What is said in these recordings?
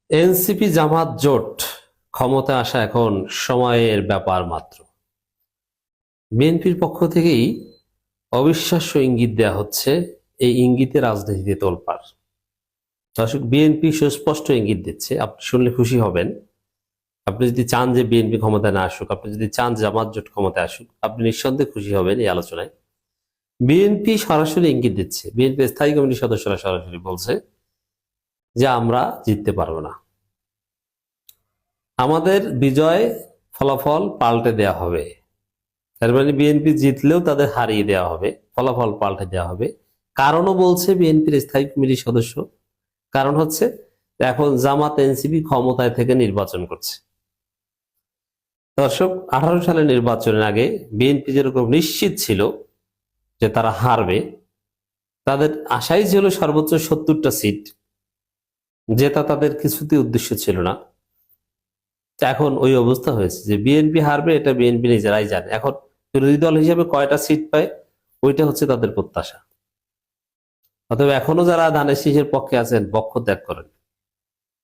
NCP জামাত জোট ক্ষমতায় আসা এখন সময়ের ব্যাপার মাত্র। বিএনপির পক্ষ থেকেই অবিশ্বাস্য ইঙ্গিত দেয়া হচ্ছে। এই ইঙ্গিতে রাজনীতিতে তোলপাড়। দর্শক, বিএনপি সুস্পষ্ট ইঙ্গিত দিচ্ছে, আপনি শুনলে খুশি হবেন। আপনি যদি চান যে বিএনপি ক্ষমতায় না আসুক, আপনি যদি চান জামাত জোট ক্ষমতায় আসুক, আপনি নিঃসন্দেহে খুশি হবেন এই আলোচনায়। বিএনপি সরাসরি ইঙ্গিত দিচ্ছে, বিএনপি স্থায়ী কমিটির সদস্যরা সরাসরি বলছে যে আমরা জিততে পারবো না, আমাদের বিজয় ফলাফল পাল্টে দেয়া হবে। তার মানে বিএনপি জিতলেও তাদের হারিয়ে দেওয়া হবে, ফলাফল পাল্টে দেওয়া হবে। কারণও বলছে বিএনপির স্থায়ী কমিটির সদস্য, কারণ হচ্ছে এখন জামাত এনসিপি ক্ষমতায় থেকে নির্বাচন করছে। দর্শক, 18 সালের নির্বাচনের আগে বিএনপি যেরকম নিশ্চিত ছিল যে তারা হারবে, তাদের আশাই ছিল সর্বোচ্চ 70টা সিট, জেতা তাদের কিছুতেই উদ্দেশ্য ছিল না। এখন ওই অবস্থা হয়েছে যে বিএনপি হারবে, এটা বিএনপি নিজেরাই জানে। এখন বিরোধী দল হিসেবে কয়টা সিট পায় ওইটা হচ্ছে তাদের প্রত্যাশা। অতএব এখনো যারা ধানের শীষের পক্ষে আছেন পক্ষ ত্যাগ করেন,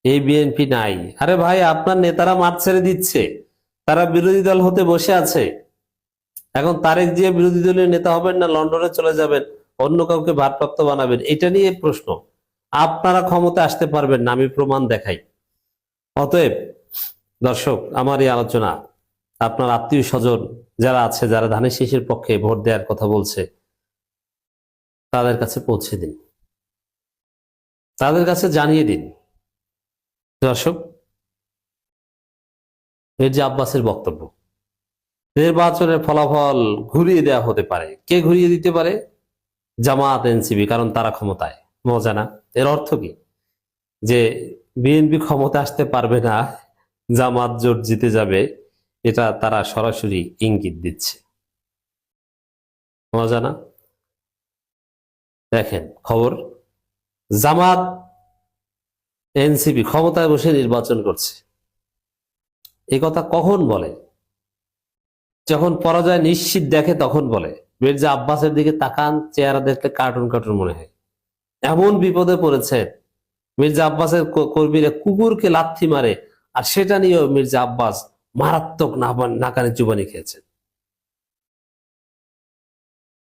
এই বিএনপি নাই। আরে ভাই, আপনার নেতারা মাঠ ছেড়ে দিচ্ছে, তারা বিরোধী দল হতে বসে আছে। এখন তারেক জিয়া বিরোধী দলীয় নেতা হবেন না লন্ডনে চলে যাবেন, অন্য কাউকে ভারপ্রাপ্ত বানাবেন, এটা নিয়ে প্রশ্ন। আপনারা ক্ষমতা আসতে পারবেন না, আমি প্রমাণ দেখাই। অতএব দর্শক, আমার এই আলোচনা আপনার আত্মীয় স্বজন যারা আছে, যারা ধানের শীষের পক্ষে ভোট দেওয়ার কথা বলছে, তাদের কাছে পৌঁছে দিন, তাদের কাছে জানিয়ে দিন। দর্শক, মির্জা আব্বাসের বক্তব্য, নির্বাচনের ফলাফল ঘুরিয়ে দেওয়া হতে পারে। কে ঘুরিয়ে দিতে পারে? জামাত এনসিপি, কারণ তারা ক্ষমতায়। মজা না? এর অর্থ কি যে বিএনপি ক্ষমতা আসতে পারবে না, জামাত জোট জিতে যাবে? এটা তারা সরাসরি ইঙ্গিত দিচ্ছে। মজা না? দেখেন খবর, জামাত এনসিপি ক্ষমতায় বসে নির্বাচন করছে। এই কথা কখন বলে? যখন পরাজয় নিশ্চিত দেখে তখন বলে। মির্জা আব্বাসের দিকে তাকান, চেহারা দেখলে কার্টুন কার্টুন মনে হয়। এমন বিপদে পড়েছে, মির্জা আব্বাসের কর্মীরা কুকুরকে লাথি মারে, আর সেটা নিয়েও মির্জা আব্বাস মারাত্মক নাকানি চুবানি খেয়েছে।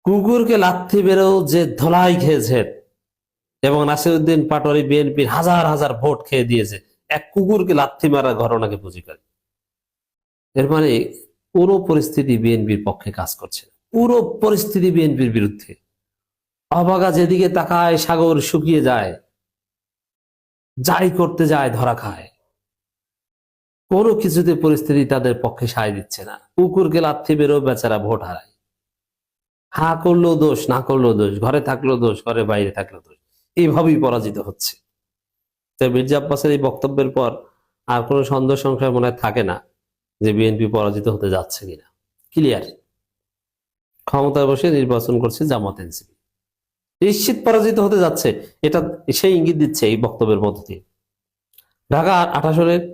কুকুরকে লাথি মেরেও যে ধলাই খেয়েছেন, এবং নাসিরউদ্দিন পাটোয়ারি বিএনপির হাজার হাজার ভোট খেয়ে দিয়েছে এক কুকুরকে লাথি মারার ঘটনাকে পুঁজি করে। এর মানে পুরো পরিস্থিতি বিএনপির পক্ষে কাজ করছে, পুরো পরিস্থিতি বিএনপির বিরুদ্ধে। অবাগা যেদিকে তাকায় সাগর শুকিয়ে যায়, যাই করতে যায় ধরা খায়। কোনো কিছুতে পরিস্থিতি তাদের পক্ষে সায় দিচ্ছে না। কুকুরকে লাথি বেরো বেচারা ভোট হারায়। হা করলেও দোষ, না করলেও দোষ, ঘরে থাকলেও দোষ, ঘরে বাইরে থাকলেও দোষ, এইভাবেই পরাজিত হচ্ছে। তাই মির্জা আব্বাসের এই বক্তব্যের পর আর কোনো সন্দেহ সংশয় মনে থাকে না যে বিএনপি পরাজিত হতে যাচ্ছে কিনা। ক্লিয়ার, ক্ষমতায় বসে নির্বাচন করছে জামাত এনসিপি, নিশ্চিত পরাজিত হতে যাচ্ছে। এটা সেই ইঙ্গিত দিচ্ছে এই বক্তব্যের মধ্য দিয়ে। ঢাকা 28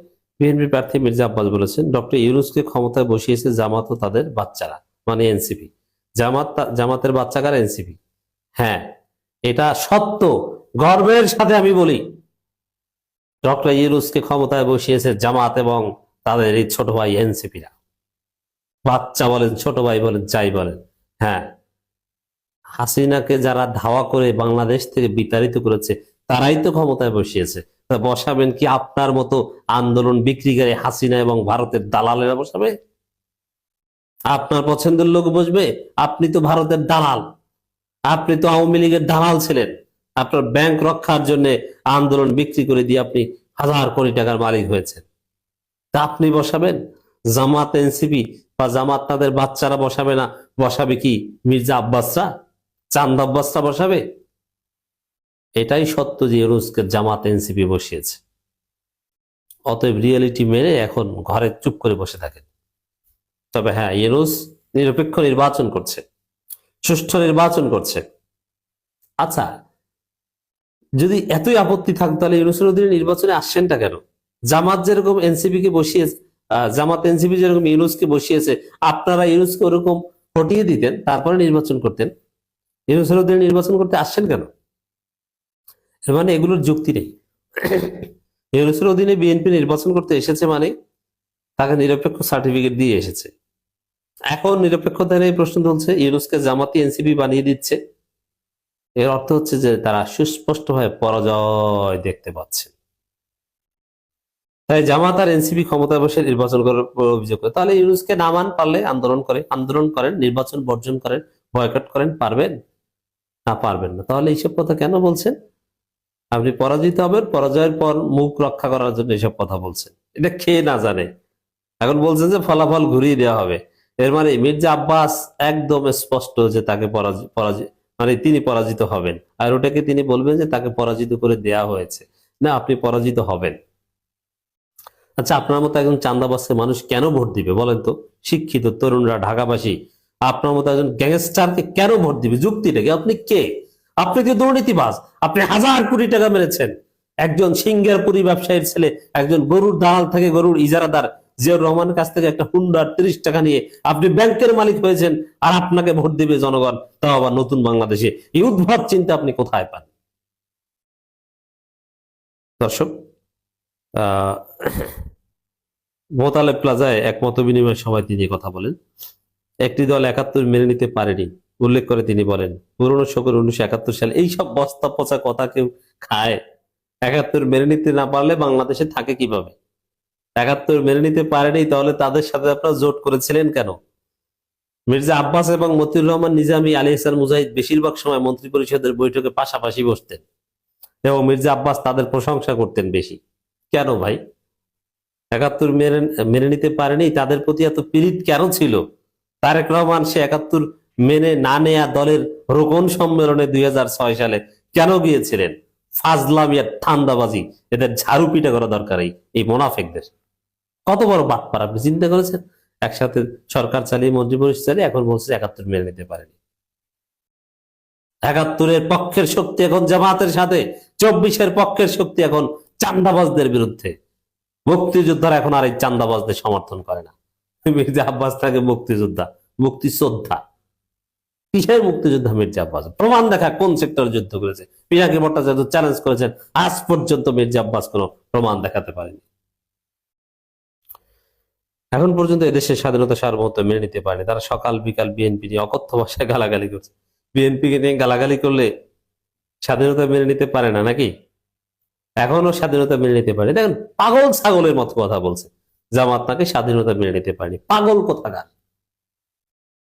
বিএনপি প্রার্থী মির্জা আব্বাস বলেছেন, ডক্টর ইউনূসকে ক্ষমতায় বসিয়েছে জামাত ও তাদের বাচ্চারা, মানে এনসিপি। জামাতের বাচ্চা কারা? এনসিপি। হ্যাঁ, এটা সত্য, গর্বের সাথে আমি বলি। ডক্টর ইউনূসকে ক্ষমতায় বসিয়েছে জামাত এবং তাদের এই ছোট ভাই এনসিপিরা। বাচ্চা বলেন, ছোট ভাই বলেন, যাই বলেন। হ্যাঁ, হাসিনাকে যারা ধাওয়া করে বাংলাদেশ থেকে বিতাড়িত করেছে, তারাই তো ক্ষমতায় বসিয়েছে। বসাবেন কি আপনার মতো আন্দোলন বিক্রিকারী হাসিনা এবং ভারতের দালালেরা বসাবে? আপনার পছন্দের লোক বসবে? আপনি তো ভারতের দালাল, আপনি তো আওয়ামী লীগের দালাল ছিলেন। আপনার ব্যাংক রক্ষার জন্য আন্দোলন বিক্রি করে দিয়ে আপনি হাজার কোটি টাকার মালিক হয়েছেন। তা আপনি বসাবেন? জামাত এনসিপি বা জামাত তাদের বাচ্চারা বসাবে না? বসাবে কি মির্জা আব্বাসরা, চাঁদ আব্বাসরা বসাবে? এটাই সত্য যে ইউনূসকে জামাত এনসিপি বসিয়েছে। অতএব রিয়েলিটি মেনে এখন ঘরে চুপ করে বসে থাকেন। তবে হ্যাঁ, ইউনূস নিরপেক্ষ নির্বাচন করছে, সুষ্ঠু নির্বাচন করছে। আচ্ছা, যদি এতই আপত্তি থাকতো তাহলে ইউনূসের অধীনে নির্বাচনে আসছেনটা কেন? জামাত যেরকম এনসিপি কে বসিয়েছে, জামাত এনসিপি যেরকম ইউনূসকে বসিয়েছে, আপনারা ইউনূসকে ওরকম হটিয়ে দিতেন, তারপরে নির্বাচন করতেন। ইউনূসের অধীনে নির্বাচন করতে আসছেন কেন? এর মানে এগুলোর যুক্তি নেই। ইউনূসের অধীনে বিএনপি নির্বাচন করতে এসেছে মানে তাকে নিরপেক্ষ সার্টিফিকেট দিয়ে এসেছে। এখন নিরপেক্ষতা নিয়ে প্রশ্ন তুলছে, ইউনূসকে জামাতি এনসিপি বানিয়ে দিচ্ছে। এর অর্থ হচ্ছে যে তারা সুস্পষ্টভাবে পরাজয় দেখতে পাচ্ছে। তাই জামাত আর এনসিপি ক্ষমতায় বসে নির্বাচন করার অভিযোগ করে, তাহলে ইউনূসকে নামান, পারলে আন্দোলন করেন, নির্বাচন বর্জন করেন, বয়কট করেন, পারবেন না? পারবেন না, তাহলে এইসব কথা কেন বলছেন? আপনি পরাজিত হবেন, পরাজয়ের পর মুখ রক্ষা করার জন্য এইসব কথা বলছেন, এটা খেয়ে না জানে। এখন বলছেন যে ফলাফল ঘুরিয়ে দেওয়া হবে, এর মানে মির্জা আব্বাস একদম স্পষ্ট যে তাকে মানে তিনি পরাজিত হবেন, আর ওটাকে তিনি বলবেন যে তাকে পরাজিত করে দেয়া হয়েছে। না, আপনি পরাজিত হবেন। আচ্ছা, আপনার মতো একজন চাঁদাবাজকে মানুষ কেন ভোট দিবে বলেন তো? শিক্ষিত তরুণরা, ঢাকাবাসী আপনার মতো একজন গ্যাংস্টারকে কেন ভোট দিবে? যুক্তিটা কি? আপনি কে? আপনি কি দুর্নীতিবাজ? আপনি হাজার কোটি টাকা মেরেছেন। একজন সিঙ্গারপুরি ব্যবসায়ীর ছেলে, একজন গরুর দালাল থেকে গরুর ইজারাদার জিয়াউর রহমানের কাছ থেকে একটা হুন্ডার 30 টাকা নিয়ে আপনি ব্যাংকের মালিক হয়েছেন, আর আপনাকে ভোট দিবে জনগণ, তাও আবার নতুন বাংলাদেশে। এই উদ্ভট চিন্তা আপনি কোথায় পান? দর্শক, আহ মোতালেব প্লাজায় এক মত বিনিময় সভায় তিনি কথা বলেন। একটি দল ৭১ মেনে নিতে পারেনি উল্লেখ করে তিনি বলেন, পুরনো শকুন 1971 সালে। এইসব বস্তা পচা কথা কেউ খায়? ৭১ মেনে নিতে না পারলে বাংলাদেশে থাকে কিভাবে? ৭১ মেনে নিতে পারেনি, তাহলে তাদের সাথে আপনারা জোট করেছিলেন কেন? মির্জা আব্বাস এবং মতিউর রহমান নিজামী, আলী হাসান মুজাহিদ বেশিরভাগ সময় মন্ত্রী পরিষদের বৈঠকে পাশাপাশি বসতেন এবং মির্জা আব্বাস তাদের প্রশংসা করতেন বেশি। কেন ভাই? ৭১ মেনে নিতে পারেনি, তাদের প্রতি এত পীড়িত কেন ছিল? তারেক রহমান সে ৭১ মেনে না নেয়া দলের রোকন সম্মেলনে 2006 সালে কেন গিয়েছিলেন? ফাজলামি আর ঠান্দাবাজি, এদের ঝাড়ু পিটা করা দরকার এই মোনাফেকদের। কত বড় বাটপার আপনি চিন্তা করেছেন? একসাথে সরকার চালিয়ে, মন্ত্রী পরিষদ চালিয়ে, এখন বলছে ৭১ মেনে নিতে পারেনি। ৭১ পক্ষের শক্তি এখন জামাতের সাথে, 24 পক্ষের শক্তি এখন চান্দাবাজদের বিরুদ্ধে। মুক্তিযোদ্ধারা এখন আর এই চান্দাবাজদের সমর্থন করে না। মির্জা আব্বাস থাকে মুক্তিযোদ্ধা, মুক্তিযোদ্ধা। কিসের মুক্তিযোদ্ধা মির্জা আব্বাস? প্রমাণ দেখা, কোন সেক্টরে যুদ্ধ করেছে? পিনাকি ভট্টাচার্য চ্যালেঞ্জ করেছেন, আজ পর্যন্ত মির্জা আব্বাস কোনো প্রমাণ দেখাতে পারেনি। এখন পর্যন্ত এদেশের স্বাধীনতা সার্বভৌমত্ব মেনে নিতে পারেনি। তারা সকাল বিকাল বিএনপি নিয়ে অকথ্য ভাষায় গালাগালি করছে। বিএনপি কে নিয়ে গালাগালি করলে স্বাধীনতা মেনে নিতে পারে না নাকি? এখনো স্বাধীনতা মেনে নিতে পারে? দেখেন, পাগল ছাগলের মতো কথা বলছে। জামাত নাকি স্বাধীনতা মেনে নিতে পারেনি। পাগল কোথাকার!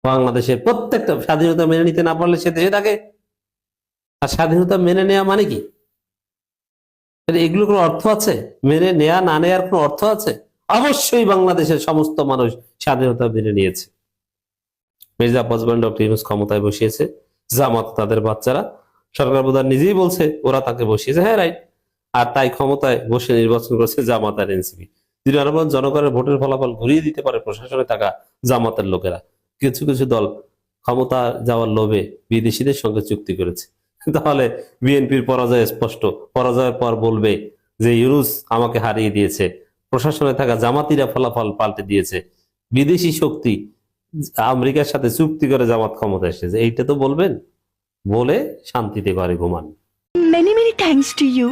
বাংলাদেশের প্রত্যেকটা স্বাধীনতা মেনে নিতে না পারলে সে দেশে থাকে। আর স্বাধীনতা মেনে নেওয়া মানে কি? এগুলো কোনো অর্থ আছে? মেনে নেয়া না নেয়ার কোনো অর্থ আছে? অবশ্যই বাংলাদেশের সমস্ত মানুষ স্বাধীনতা মেনে নিয়েছে। মির্জা আব্বাস বলেন, ডক্টর ইউনূস ক্ষমতায় বসিয়েছে জামাত, তাদের বাচ্চারা। সরকার প্রধান নিজেই বলছে ওরা তাকে বসিয়েছে। হ্যাঁ, রাইট। আর তাই ক্ষমতায় বসে নির্বাচন করেছে জামাত আর এনসিপি। তিনি আরো বলেন, জনগণের ভোটের ফলাফল ঘুরিয়ে দিতে পারে প্রশাসনে থাকা জামাতের লোকেরা। কিছু কিছু দল ক্ষমতা যাওয়ার লোভে বিদেশিদের সঙ্গে চুক্তি করেছে। তাহলে বিএনপির পরাজয় স্পষ্ট। পরাজয়ের পর বলবে যে ইউনূস আমাকে হারিয়ে দিয়েছে, প্রশাসনে থাকা জামাতিরা ফলাফল পাল্টে দিয়েছে, বিদেশি শক্তি আমেরিকার সাথে চুক্তি করে জামাত ক্ষমতা এসেছে। এইটা তো বলবেন, বলে শান্তিতে ঘরে ঘুমান। Many, many thanks to you.